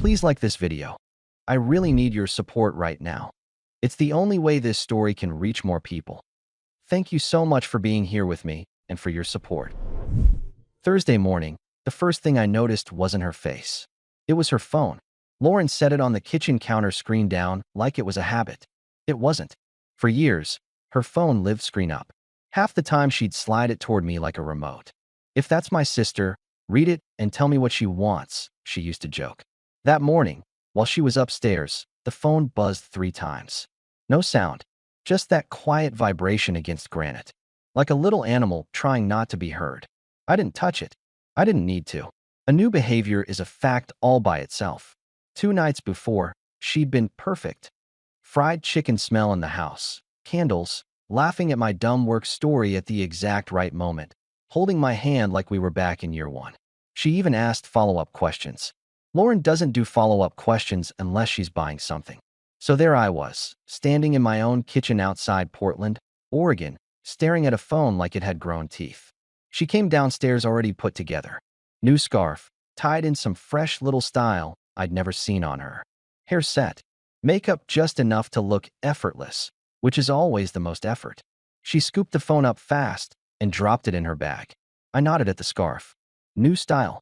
Please like this video. I really need your support right now. It's the only way this story can reach more people. Thank you so much for being here with me and for your support. Thursday morning, the first thing I noticed wasn't her face. It was her phone. Lauren set it on the kitchen counter screen down like it was a habit. It wasn't. For years, her phone lived screen up. Half the time she'd slide it toward me like a remote. "If that's my sister, read it and tell me what she wants," she used to joke. That morning, while she was upstairs, the phone buzzed 3 times. No sound, just that quiet vibration against granite, like a little animal trying not to be heard. I didn't touch it. I didn't need to. A new behavior is a fact all by itself. 2 nights before, she'd been perfect. Fried chicken smell in the house, candles, laughing at my dumb work story at the exact right moment, holding my hand like we were back in year one. She even asked follow-up questions. Lauren doesn't do follow-up questions unless she's buying something. So there I was, standing in my own kitchen outside Portland, Oregon, staring at a phone like it had grown teeth. She came downstairs already put together. New scarf, tied in some fresh little style I'd never seen on her. Hair set. Makeup just enough to look effortless, which is always the most effort. She scooped the phone up fast and dropped it in her bag. I nodded at the scarf. "New style."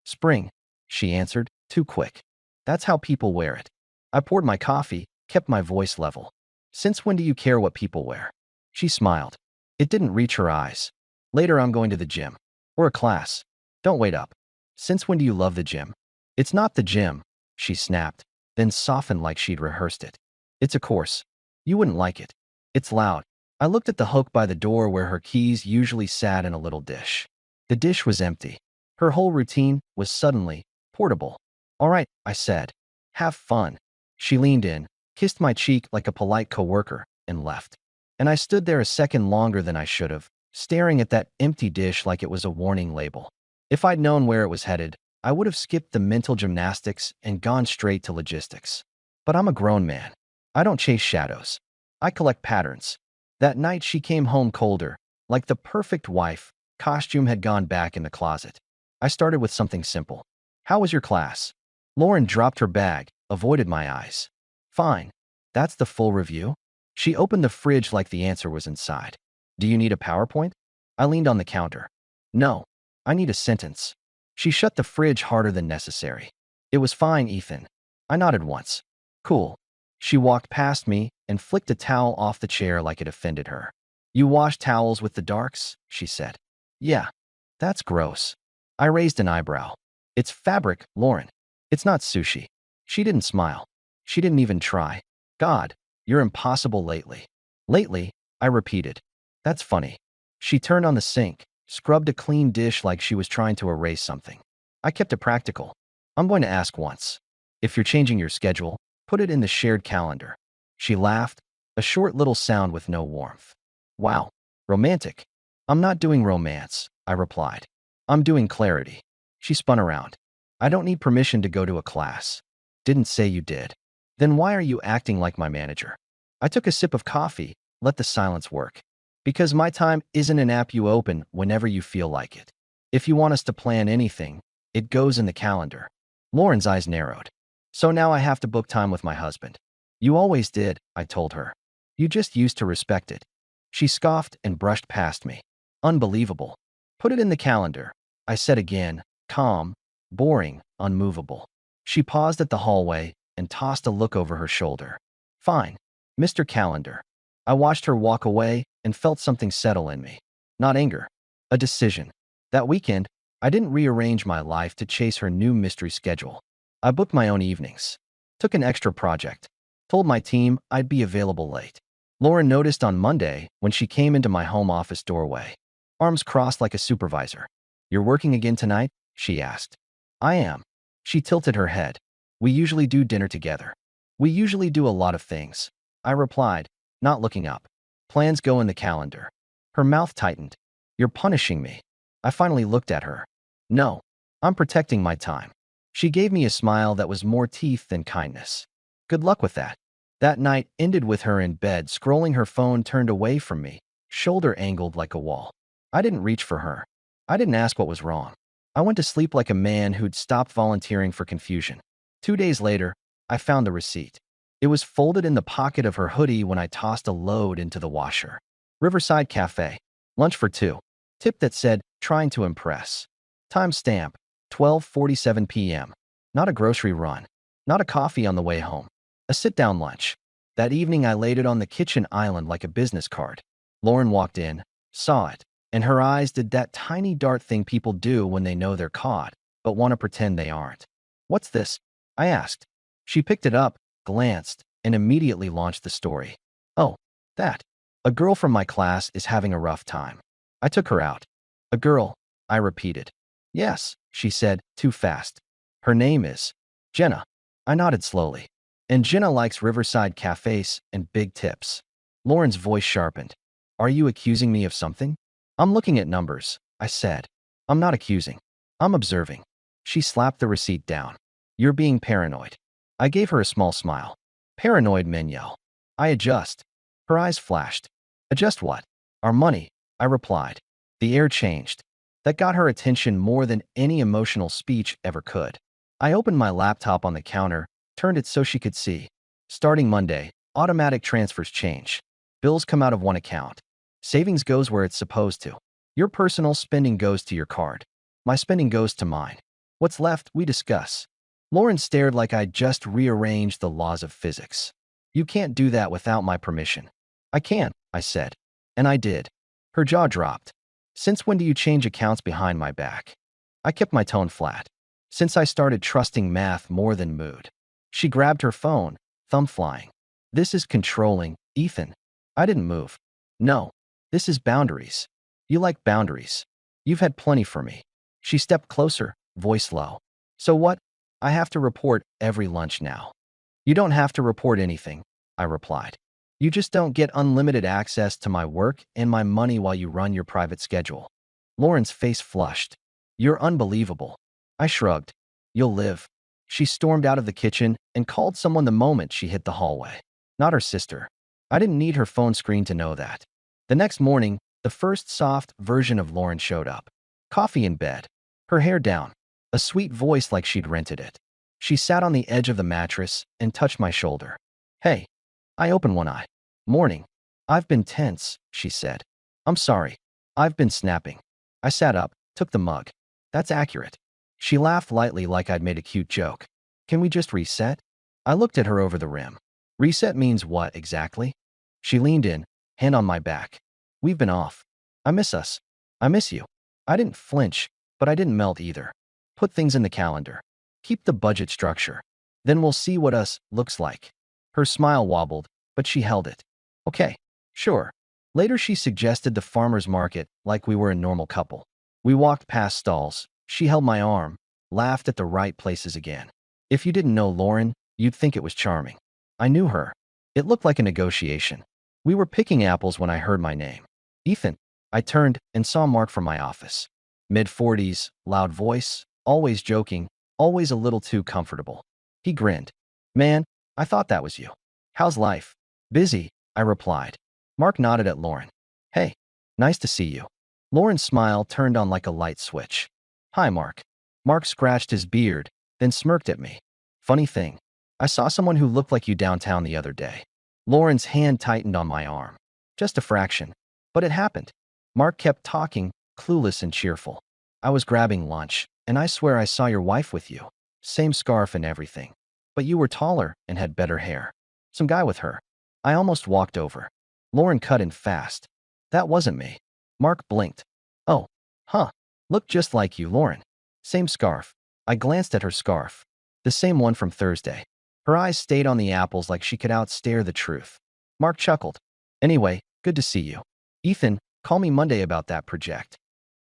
"Spring," she answered, too quick. "That's how people wear it." I poured my coffee, kept my voice level. "Since when do you care what people wear?" She smiled. It didn't reach her eyes. "Later I'm going to the gym. Or a class." "Don't wait up." "Since when do you love the gym?" "It's not the gym," she snapped, then softened like she'd rehearsed it. "It's a course. You wouldn't like it. It's loud." I looked at the hook by the door where her keys usually sat in a little dish. The dish was empty. Her whole routine was suddenly portable. "All right," I said. "Have fun." She leaned in, kissed my cheek like a polite coworker, and left. And I stood there a second longer than I should have, staring at that empty dish like it was a warning label. If I'd known where it was headed, I would have skipped the mental gymnastics and gone straight to logistics. But I'm a grown man. I don't chase shadows. I collect patterns. That night she came home colder, like the perfect wife. Costume had gone back in the closet. I started with something simple. "How was your class?" Lauren dropped her bag, avoided my eyes. "Fine. That's the full review?" She opened the fridge like the answer was inside. "Do you need a PowerPoint?" I leaned on the counter. "No. I need a sentence." She shut the fridge harder than necessary. "It was fine, Ethan." I nodded once. "Cool." She walked past me and flicked a towel off the chair like it offended her. "You wash towels with the darks?" she said. "Yeah. That's gross." I raised an eyebrow. "It's fabric, Lauren. It's not sushi." She didn't smile. She didn't even try. "God, you're impossible lately." "Lately," I repeated. "That's funny." She turned on the sink, scrubbed a clean dish like she was trying to erase something. I kept it practical. "I'm going to ask once. If you're changing your schedule, put it in the shared calendar." She laughed, a short little sound with no warmth. "Wow, romantic." "I'm not doing romance," I replied. "I'm doing clarity." She spun around. "I don't need permission to go to a class." "Didn't say you did." "Then why are you acting like my manager?" I took a sip of coffee, let the silence work. "Because my time isn't an app you open whenever you feel like it. If you want us to plan anything, it goes in the calendar." Lauren's eyes narrowed. "So now I have to book time with my husband." "You always did," I told her. "You just used to respect it." She scoffed and brushed past me. "Unbelievable." "Put it in the calendar," I said again, calm, boring, unmovable. She paused at the hallway and tossed a look over her shoulder. "Fine, Mr. Calendar." I watched her walk away and felt something settle in me. Not anger, a decision. That weekend, I didn't rearrange my life to chase her new mystery schedule. I booked my own evenings. Took an extra project. Told my team I'd be available late. Lauren noticed on Monday when she came into my home office doorway. Arms crossed like a supervisor. "You're working again tonight?" she asked. "I am." She tilted her head. "We usually do dinner together." "We usually do a lot of things," I replied, not looking up. "Plans go in the calendar." Her mouth tightened. "You're punishing me." I finally looked at her. "No, I'm protecting my time." She gave me a smile that was more teeth than kindness. "Good luck with that." That night ended with her in bed scrolling her phone turned away from me, shoulder angled like a wall. I didn't reach for her. I didn't ask what was wrong. I went to sleep like a man who'd stopped volunteering for confusion. 2 days later, I found the receipt. It was folded in the pocket of her hoodie when I tossed a load into the washer. Riverside Cafe. Lunch for two. Tip that said, trying to impress. Timestamp, 12:47 p.m. Not a grocery run. Not a coffee on the way home. A sit-down lunch. That evening I laid it on the kitchen island like a business card. Lauren walked in, saw it, and her eyes did that tiny dart thing people do when they know they're caught, but want to pretend they aren't. "What's this?" I asked. She picked it up, glanced, and immediately launched the story. "Oh, that. A girl from my class is having a rough time. I took her out." "A girl," I repeated. "Yes," she said, too fast. "Her name is Jenna." I nodded slowly. "And Jenna likes Riverside cafes and big tips." Lauren's voice sharpened. "Are you accusing me of something?" "I'm looking at numbers," I said. "I'm not accusing. I'm observing." She slapped the receipt down. "You're being paranoid." I gave her a small smile. "Paranoid men yell. I adjust." Her eyes flashed. "Adjust what?" "Our money," I replied. The air changed. That got her attention more than any emotional speech ever could. I opened my laptop on the counter, turned it so she could see. Starting Monday, automatic transfers change. Bills come out of one account. Savings goes where it's supposed to. Your personal spending goes to your card. My spending goes to mine. What's left, we discuss. Lauren stared like I'd just rearranged the laws of physics. "You can't do that without my permission." "I can," I said. And I did. Her jaw dropped. "Since when do you change accounts behind my back?" I kept my tone flat. "Since I started trusting math more than mood." She grabbed her phone, thumb flying. "This is controlling, Ethan." I didn't move. "No. This is boundaries. You like boundaries. You've had plenty for me." She stepped closer, voice low. "So what? I have to report every lunch now." "You don't have to report anything," I replied. "You just don't get unlimited access to my work and my money while you run your private schedule." Lauren's face flushed. "You're unbelievable." I shrugged. "You'll live." She stormed out of the kitchen and called someone the moment she hit the hallway. Not her sister. I didn't need her phone screen to know that. The next morning, the first soft version of Lauren showed up. Coffee in bed. Her hair down. A sweet voice like she'd rented it. She sat on the edge of the mattress and touched my shoulder. "Hey." I opened one eye. "Morning." "I've been tense," she said. "I'm sorry. I've been snapping." I sat up, took the mug. "That's accurate." She laughed lightly like I'd made a cute joke. "Can we just reset?" I looked at her over the rim. "Reset means what, exactly?" She leaned in, hand on my back. "We've been off. I miss us. I miss you." I didn't flinch, but I didn't melt either. "Put things in the calendar. Keep the budget structure. Then we'll see what us looks like." Her smile wobbled, but she held it. "Okay, sure." Later she suggested the farmer's market like we were a normal couple. We walked past stalls. She held my arm, laughed at the right places again. If you didn't know Lauren, you'd think it was charming. I knew her. It looked like a negotiation. We were picking apples when I heard my name. "Ethan." I turned and saw Mark from my office. Mid-40s, loud voice, always joking, always a little too comfortable. He grinned. "Man, I thought that was you. How's life?" "Busy," I replied. Mark nodded at Lauren. "Hey, nice to see you." Lauren's smile turned on like a light switch. "Hi, Mark." Mark scratched his beard, then smirked at me. "Funny thing, I saw someone who looked like you downtown the other day." Lauren's hand tightened on my arm. Just a fraction. But it happened. Mark kept talking, clueless and cheerful. "I was grabbing lunch, and I swear I saw your wife with you. Same scarf and everything. But you were taller and had better hair. Some guy with her." I almost walked over. Lauren cut in fast. "That wasn't me." Mark blinked. "Oh, huh. Looked just like you, Lauren. Same scarf." I glanced at her scarf. The same one from Thursday. Her eyes stayed on the apples like she could outstare the truth. Mark chuckled. "Anyway, good to see you. Ethan, call me Monday about that project."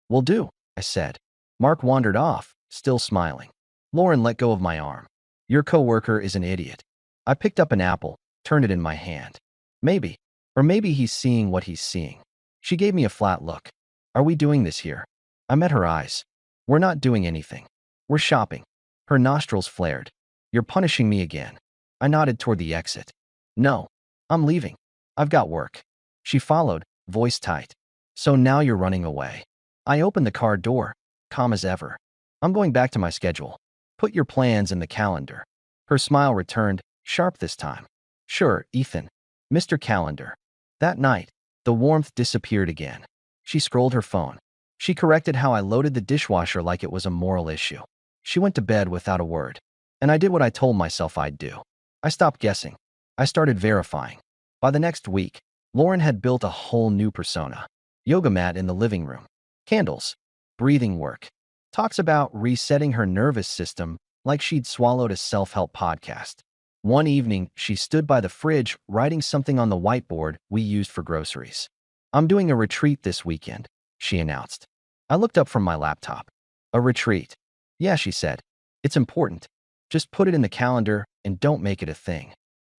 "Will do," I said. Mark wandered off, still smiling. Lauren let go of my arm. "Your coworker is an idiot." I picked up an apple, turned it in my hand. Maybe. Or maybe he's seeing what he's seeing. She gave me a flat look. "Are we doing this here?" I met her eyes. "We're not doing anything. We're shopping." Her nostrils flared. "You're punishing me again." I nodded toward the exit. "No. I'm leaving. I've got work." She followed, voice tight. "So now you're running away." I opened the car door, calm as ever. "I'm going back to my schedule. Put your plans in the calendar." Her smile returned, sharp this time. Sure, Ethan. Mr. Calendar. That night, the warmth disappeared again. She scrolled her phone. She corrected how I loaded the dishwasher like it was a moral issue. She went to bed without a word. And I did what I told myself I'd do. I stopped guessing. I started verifying. By the next week, Lauren had built a whole new persona. Yoga mat in the living room. Candles. Breathing work. Talks about resetting her nervous system like she'd swallowed a self-help podcast. One evening, she stood by the fridge writing something on the whiteboard we used for groceries. I'm doing a retreat this weekend, she announced. I looked up from my laptop. A retreat. Yeah, she said. It's important. Just put it in the calendar and don't make it a thing.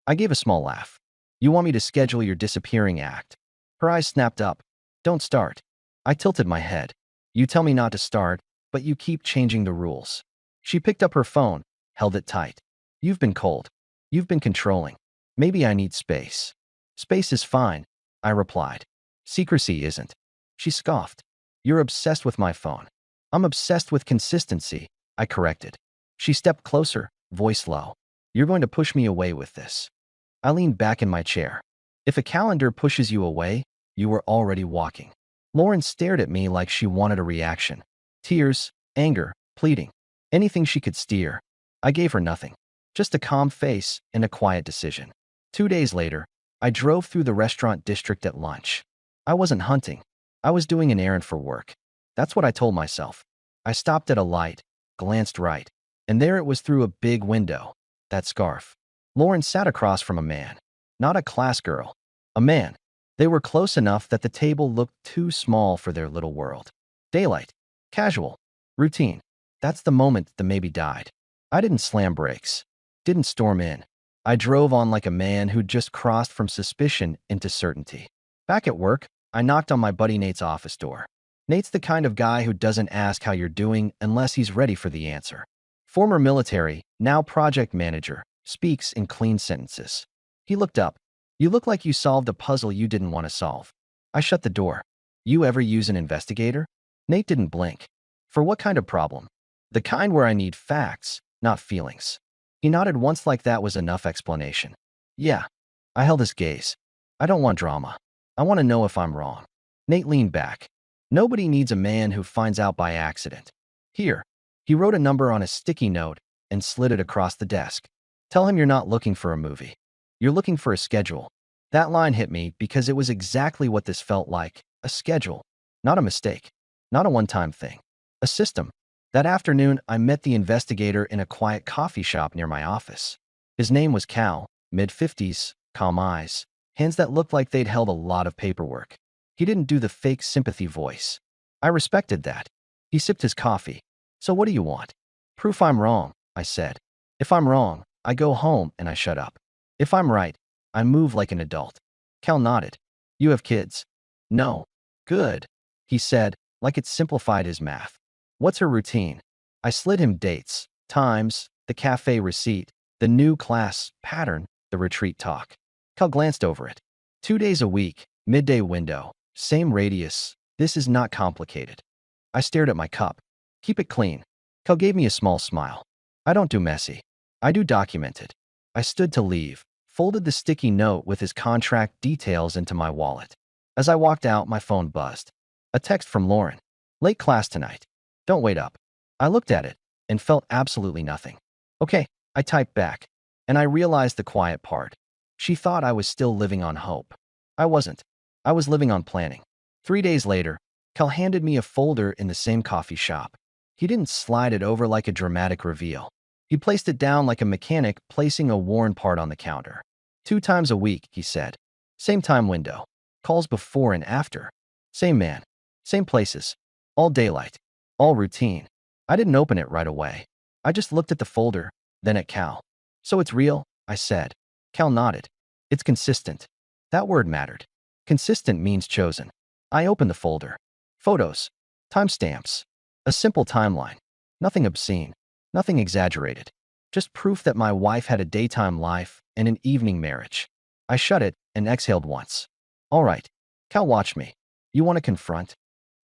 I gave a small laugh. You want me to schedule your disappearing act? Her eyes snapped up. Don't start. I tilted my head. You tell me not to start, but you keep changing the rules. She picked up her phone, held it tight. You've been cold. You've been controlling. Maybe I need space. Space is fine, I replied. Secrecy isn't. She scoffed. You're obsessed with my phone. I'm obsessed with consistency, I corrected. She stepped closer, voice low. You're going to push me away with this. I leaned back in my chair. If a calendar pushes you away, you were already walking. Lauren stared at me like she wanted a reaction. Tears, anger, pleading. Anything she could steer. I gave her nothing. Just a calm face and a quiet decision. 2 days later, I drove through the restaurant district at lunch. I wasn't hunting. I was doing an errand for work. That's what I told myself. I stopped at a light, glanced right, and there it was through a big window. That scarf. Lauren sat across from a man. Not a class girl. A man. They were close enough that the table looked too small for their little world. Daylight. Casual. Routine. That's the moment the maybe died. I didn't slam brakes. Didn't storm in. I drove on like a man who'd just crossed from suspicion into certainty. Back at work, I knocked on my buddy Nate's office door. Nate's the kind of guy who doesn't ask how you're doing unless he's ready for the answer. Former military, now project manager, speaks in clean sentences. He looked up. You look like you solved a puzzle you didn't want to solve. I shut the door. You ever use an investigator? Nate didn't blink. For what kind of problem? The kind where I need facts, not feelings. He nodded once like that was enough explanation. Yeah. I held his gaze. I don't want drama. I want to know if I'm wrong. Nate leaned back. Nobody needs a man who finds out by accident. Here. He wrote a number on a sticky note and slid it across the desk. Tell him you're not looking for a movie. You're looking for a schedule. That line hit me because it was exactly what this felt like. A schedule. Not a mistake. Not a one-time thing. A system. That afternoon, I met the investigator in a quiet coffee shop near my office. His name was Cal, mid-50s, calm eyes, hands that looked like they'd held a lot of paperwork. He didn't do the fake sympathy voice. I respected that. He sipped his coffee. So what do you want? Proof I'm wrong, I said. If I'm wrong, I go home and I shut up. If I'm right, I move like an adult. Cal nodded. You have kids? No. Good, he said, like it simplified his math. What's her routine? I slid him dates, times, the cafe receipt, the new class pattern, the retreat talk. Cal glanced over it. 2 days a week, midday window, same radius. This is not complicated. I stared at my cup. Keep it clean. Cal gave me a small smile. I don't do messy. I do documented. I stood to leave, folded the sticky note with his contract details into my wallet. As I walked out, my phone buzzed. A text from Lauren. Late class tonight. Don't wait up. I looked at it and felt absolutely nothing. Okay, I typed back. And I realized the quiet part. She thought I was still living on hope. I wasn't. I was living on planning. 3 days later, Cal handed me a folder in the same coffee shop. He didn't slide it over like a dramatic reveal. He placed it down like a mechanic placing a worn part on the counter. 2 times a week, he said. Same time window. Calls before and after. Same man. Same places. All daylight. All routine. I didn't open it right away. I just looked at the folder, then at Cal. So it's real, I said. Cal nodded. It's consistent. That word mattered. Consistent means chosen. I opened the folder. Photos. Timestamps. A simple timeline. Nothing obscene. Nothing exaggerated. Just proof that my wife had a daytime life and an evening marriage. I shut it and exhaled once. All right. Cal watched me. You want to confront?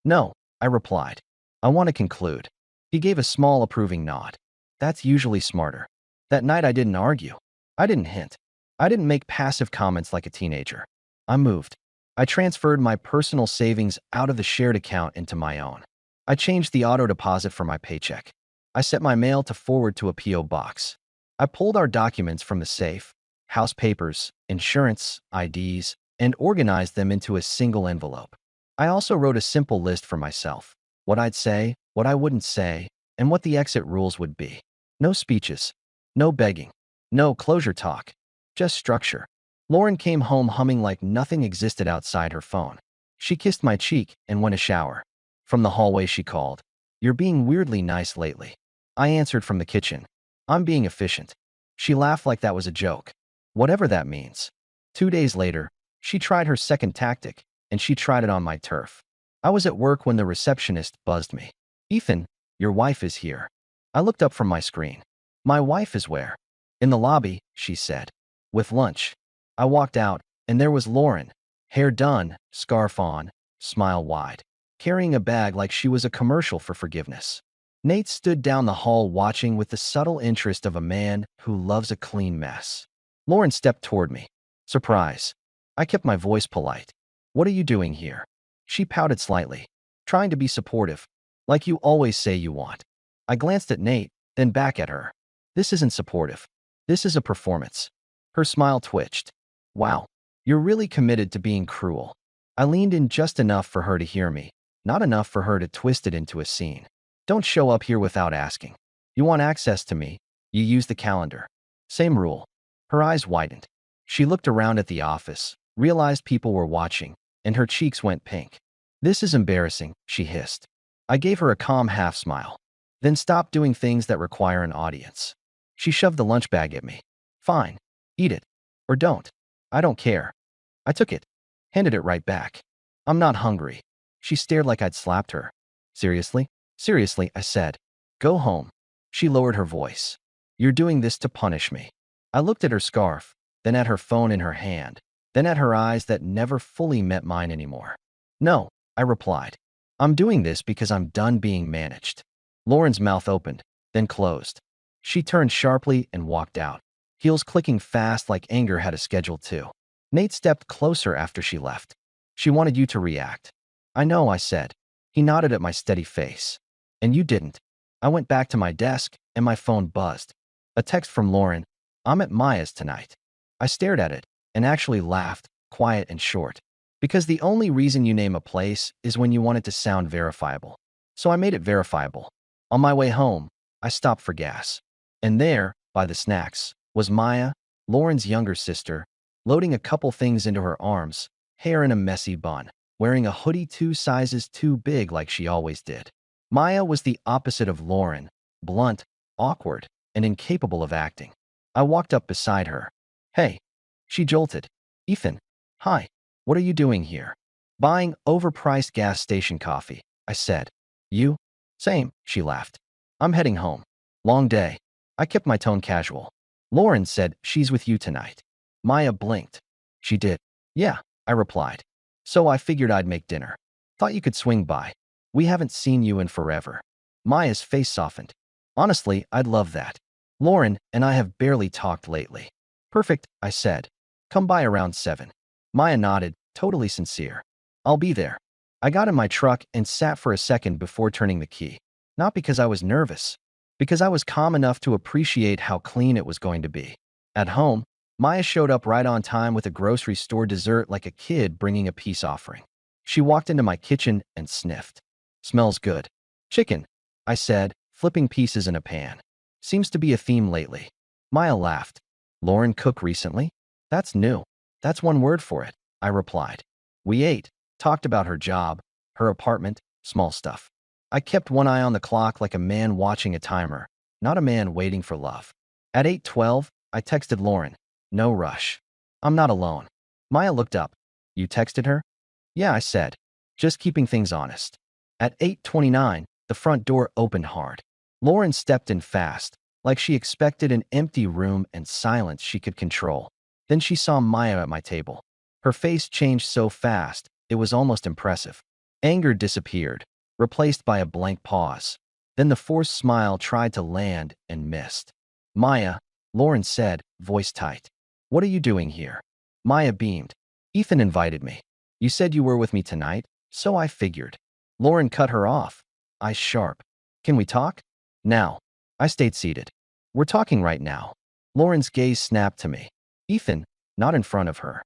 No, I replied. I want to conclude. He gave a small approving nod. That's usually smarter. That night I didn't argue. I didn't hint. I didn't make passive comments like a teenager. I moved. I transferred my personal savings out of the shared account into my own. I changed the auto deposit for my paycheck. I set my mail to forward to a P.O. box. I pulled our documents from the safe, house papers, insurance, IDs, and organized them into a single envelope. I also wrote a simple list for myself: what I'd say, what I wouldn't say, and what the exit rules would be. No speeches, no begging, no closure talk, just structure. Lauren came home humming like nothing existed outside her phone. She kissed my cheek and went to shower. From the hallway she called, "You're being weirdly nice lately." I answered from the kitchen, "I'm being efficient." She laughed like that was a joke. Whatever that means. 2 days later, she tried her second tactic, and she tried it on my turf. I was at work when the receptionist buzzed me. "Ethan, your wife is here." I looked up from my screen. "My wife is where?" "In the lobby," she said. "With lunch." I walked out, and there was Lauren, hair done, scarf on, smile wide, carrying a bag like she was a commercial for forgiveness. Nate stood down the hall watching with the subtle interest of a man who loves a clean mess. Lauren stepped toward me. Surprise. I kept my voice polite. "What are you doing here?" She pouted slightly, trying to be supportive, like you always say you want. I glanced at Nate, then back at her. "This isn't supportive. This is a performance." Her smile twitched. "Wow, you're really committed to being cruel." I leaned in just enough for her to hear me, not enough for her to twist it into a scene. "Don't show up here without asking. You want access to me, you use the calendar. Same rule." Her eyes widened. She looked around at the office, realized people were watching, and her cheeks went pink. "This is embarrassing," she hissed. I gave her a calm half smile. "Then stop doing things that require an audience." She shoved the lunch bag at me. "Fine, eat it. Or don't. I don't care." I took it, handed it right back. "I'm not hungry." She stared like I'd slapped her. "Seriously?" "Seriously," I said. "Go home." She lowered her voice. "You're doing this to punish me." I looked at her scarf, then at her phone in her hand, then at her eyes that never fully met mine anymore. "No," I replied. "I'm doing this because I'm done being managed." Lauren's mouth opened, then closed. She turned sharply and walked out, heels clicking fast like anger had a schedule too. Nate stepped closer after she left. "She wanted you to react." "I know," I said. He nodded at my steady face. "And you didn't." I went back to my desk, and my phone buzzed. A text from Lauren. "I'm at Maya's tonight." I stared at it, and actually laughed, quiet and short. Because the only reason you name a place is when you want it to sound verifiable. So I made it verifiable. On my way home, I stopped for gas. And there, by the snacks, was Maya, Lauren's younger sister, loading a couple things into her arms, hair in a messy bun, wearing a hoodie 2 sizes too big like she always did. Maya was the opposite of Lauren, blunt, awkward, and incapable of acting. I walked up beside her. "Hey." She jolted. "Ethan. Hi. What are you doing here?" "Buying overpriced gas station coffee," I said. "You?" "Same," she laughed. "I'm heading home. Long day." I kept my tone casual. "Lauren said she's with you tonight." Maya blinked. "She did?" "Yeah," I replied. "So I figured I'd make dinner. Thought you could swing by. We haven't seen you in forever." Maya's face softened. "Honestly, I'd love that. Lauren and I have barely talked lately." "Perfect," I said. "Come by around 7. Maya nodded, totally sincere. "I'll be there." I got in my truck and sat for a second before turning the key. Not because I was nervous, because I was calm enough to appreciate how clean it was going to be. At home, Maya showed up right on time with a grocery store dessert like a kid bringing a peace offering. She walked into my kitchen and sniffed. "Smells good." "Chicken," I said, flipping pieces in a pan. "Seems to be a theme lately." Maya laughed. "Lauren cook recently?" "That's new. That's one word for it," I replied. We ate, talked about her job, her apartment, small stuff. I kept one eye on the clock like a man watching a timer, not a man waiting for love. At 8:12, I texted Lauren. "No rush. I'm not alone." Maya looked up. "You texted her?" "Yeah," I said. "Just keeping things honest." At 8:29, the front door opened hard. Lauren stepped in fast, like she expected an empty room and silence she could control. Then she saw Maya at my table. Her face changed so fast, it was almost impressive. Anger disappeared, replaced by a blank pause. Then the forced smile tried to land and missed. "Maya," Lauren said, voice tight. What are you doing here? Maya beamed. Ethan invited me. You said you were with me tonight, so I figured. Lauren cut her off, eyes sharp. Can we talk? Now. I stayed seated. We're talking right now. Lauren's gaze snapped to me. Ethan, not in front of her.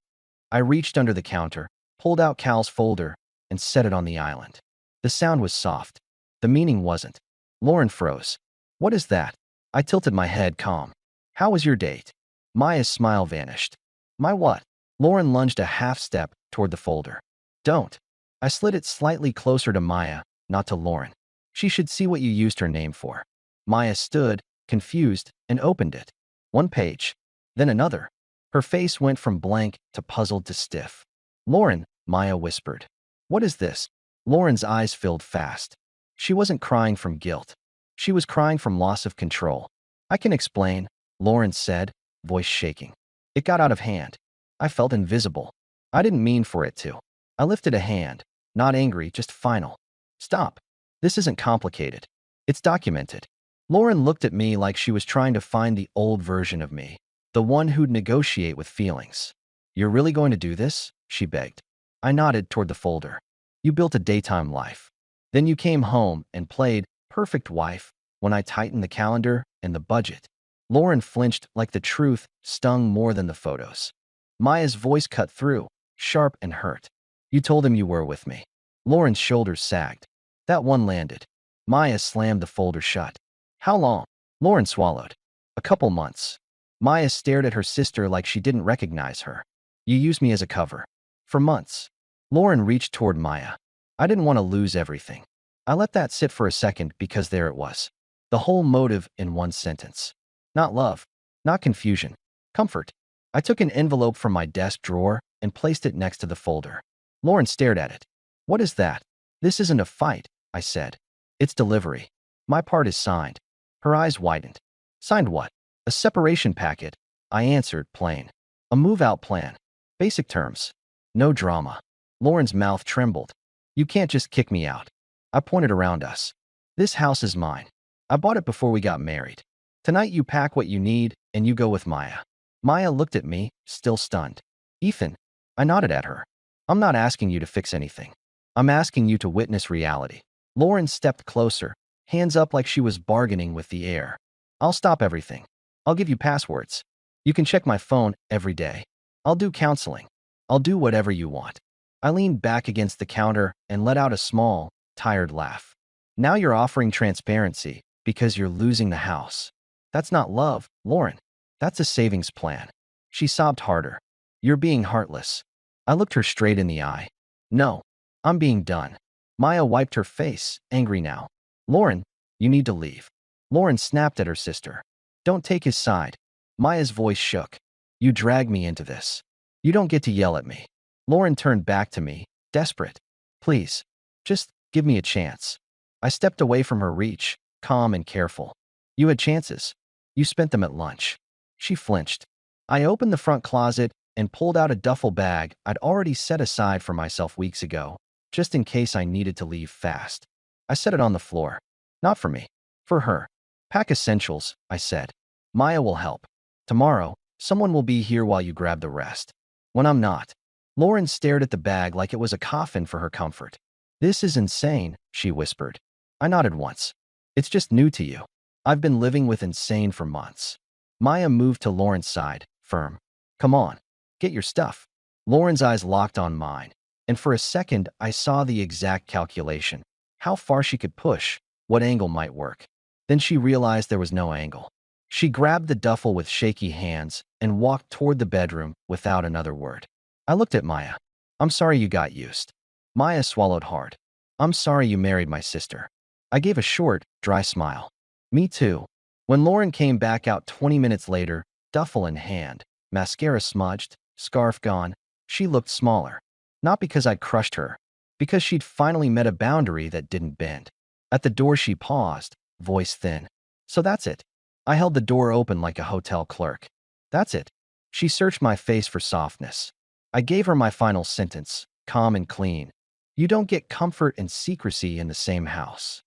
I reached under the counter, pulled out Cal's folder, and set it on the island. The sound was soft. The meaning wasn't. Lauren froze. What is that? I tilted my head calm. How was your date? Maya's smile vanished. My what? Lauren lunged a half step toward the folder. Don't. I slid it slightly closer to Maya, not to Lauren. She should see what you used her name for. Maya stood, confused, and opened it. One page. Then another. Her face went from blank to puzzled to stiff. Lauren, Maya whispered. What is this? Lauren's eyes filled fast. She wasn't crying from guilt. She was crying from loss of control. I can explain, Lauren said, voice shaking. It got out of hand. I felt invisible. I didn't mean for it to. I lifted a hand, not angry, just final. Stop. This isn't complicated. It's documented. Lauren looked at me like she was trying to find the old version of me, the one who'd negotiate with feelings. You're really going to do this? She begged. I nodded toward the folder. You built a daytime life. Then you came home and played perfect wife when I tightened the calendar and the budget. Lauren flinched like the truth stung more than the photos. Maya's voice cut through, sharp and hurt. You told him you were with me. Lauren's shoulders sagged. That one landed. Maya slammed the folder shut. How long? Lauren swallowed. A couple months. Maya stared at her sister like she didn't recognize her. You used me as a cover. For months. Lauren reached toward Maya. I didn't want to lose everything. I let that sit for a second because there it was. The whole motive in one sentence. Not love. Not confusion. Comfort. I took an envelope from my desk drawer and placed it next to the folder. Lauren stared at it. What is that? This isn't a fight, I said. It's delivery. My part is signed. Her eyes widened. Signed what? A separation packet, I answered, plain. A move-out plan. Basic terms. No drama. Lauren's mouth trembled. You can't just kick me out. I pointed around us. This house is mine. I bought it before we got married. Tonight you pack what you need and you go with Maya. Maya looked at me, still stunned. Ethan. I nodded at her. I'm not asking you to fix anything. I'm asking you to witness reality. Lauren stepped closer, hands up like she was bargaining with the air. I'll stop everything. I'll give you passwords. You can check my phone every day. I'll do counseling. I'll do whatever you want. I leaned back against the counter and let out a small, tired laugh. Now you're offering transparency because you're losing the house. That's not love, Lauren. That's a savings plan. She sobbed harder. You're being heartless. I looked her straight in the eye. No, I'm being done. Maya wiped her face, angry now. Lauren, you need to leave. Lauren snapped at her sister. Don't take his side. Maya's voice shook. You dragged me into this. You don't get to yell at me. Lauren turned back to me, desperate. Please, just give me a chance. I stepped away from her reach, calm and careful. You had chances. You spent them at lunch. She flinched. I opened the front closet and pulled out a duffel bag I'd already set aside for myself weeks ago, just in case I needed to leave fast. I set it on the floor. Not for me. For her. Pack essentials, I said. Maya will help. Tomorrow, someone will be here while you grab the rest. When I'm not. Lauren stared at the bag like it was a coffin for her comfort. This is insane, she whispered. I nodded once. It's just new to you. I've been living with insane for months. Maya moved to Lauren's side, firm. Come on. Get your stuff. Lauren's eyes locked on mine, and for a second I saw the exact calculation. How far she could push, what angle might work. Then she realized there was no angle. She grabbed the duffel with shaky hands and walked toward the bedroom without another word. I looked at Maya. I'm sorry you got used. Maya swallowed hard. I'm sorry you married my sister. I gave a short, dry smile. Me too. When Lauren came back out 20 minutes later, duffel in hand, mascara smudged, scarf gone, she looked smaller. Not because I'd crushed her, because she'd finally met a boundary that didn't bend. At the door she paused, voice thin. So that's it. I held the door open like a hotel clerk. That's it. She searched my face for softness. I gave her my final sentence, calm and clean. You don't get comfort and secrecy in the same house.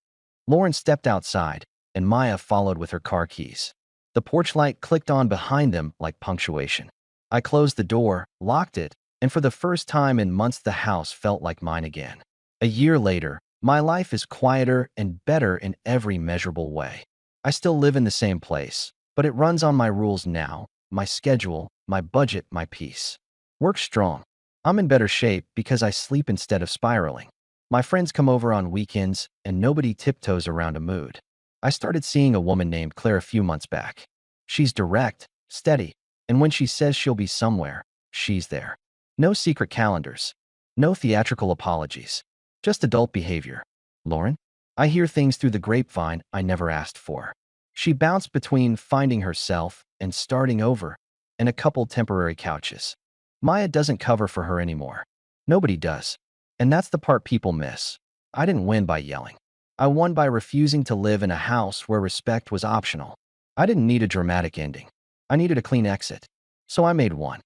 Lauren stepped outside, and Maya followed with her car keys. The porch light clicked on behind them like punctuation. I closed the door, locked it, and for the first time in months the house felt like mine again. A year later, my life is quieter and better in every measurable way. I still live in the same place, but it runs on my rules now, my schedule, my budget, my peace. Work strong. I'm in better shape because I sleep instead of spiraling. My friends come over on weekends, and nobody tiptoes around a mood. I started seeing a woman named Claire a few months back. She's direct, steady, and when she says she'll be somewhere, she's there. No secret calendars. No theatrical apologies. Just adult behavior. Lauren? I hear things through the grapevine I never asked for. She bounced between finding herself and starting over, and a couple temporary couches. Maya doesn't cover for her anymore. Nobody does. And that's the part people miss. I didn't win by yelling. I won by refusing to live in a house where respect was optional. I didn't need a dramatic ending. I needed a clean exit. So I made one.